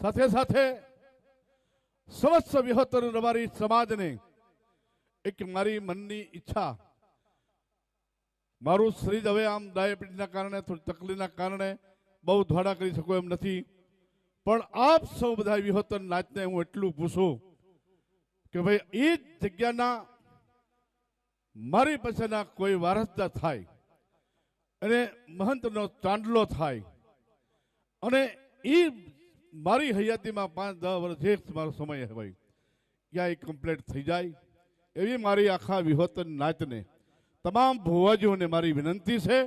સાથે સાથે સમસ્ત વિહોતર રબારી સમાજને એક મારી મનની ઈચ્છા, મારું શરીર હવે આમ ડાયાબિટીસના કારણે થોડી તકલીફના કારણે બહુ ધોડા કરી શકું એમ નથી, પણ આપ સૌ બધા વિહોતર નાચને હું એટલું પૂછું કે ભાઈ એ જ જગ્યાના મારી પાસેના કોઈ વારસદાર થાય અને મહંતનો ચાંદલો થાય અને એ મારી હયાતીમાં 5-10 વર્ષ જે મારો સમય હોય ત્યાં એ કમ્પ્લીટ થઈ જાય એવી મારી આખા વિહોતર નાચને તમામ ભુવાજીઓને મારી વિનંતી છે,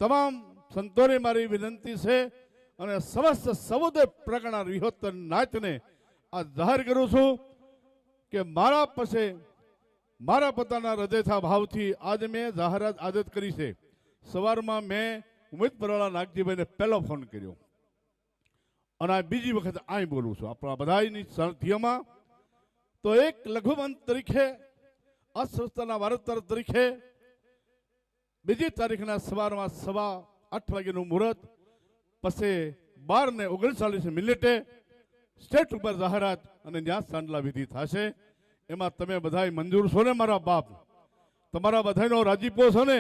તમામ સંતોને મારી વિનંતી છે અને સમસ્ત સમુદાય પ્રકારના વિહોતર નાચને આ જાહેર કરું છું કે મારા પાસે મારા પોતાના હૃદયના ભાવથી આજે મેં જાહેરાત આદત કરી છે. સવારમાં મેં ઉમેદ પરવાળા નાગજીભાઈને પહેલો ફોન કર્યો અને આ બીજી વખત અહીં બોલું છું આપણા બધાની સાનિધ્યમાં. તો એક લઘુમંત તરીકે આ સંસ્થાના વારસદાર તરીકે બીજી તારીખના સવારમાં 8:15 વાગ્યાનું મુહૂર્ત, પછી 12:39 સ્ટેટ ઉપર જાહેરાત અને ત્યાં સાંડલા વિધિ થશે. એમાં તમે બધા મંજૂર છો ને મારા બાપ? તમારા બધાનો રાજીપો છે ને?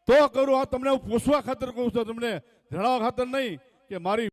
તો કરું. આ તમને હું પૂછવા ખાતર કહું છું, તમને જણાવવા ખાતર નહીં કે મારી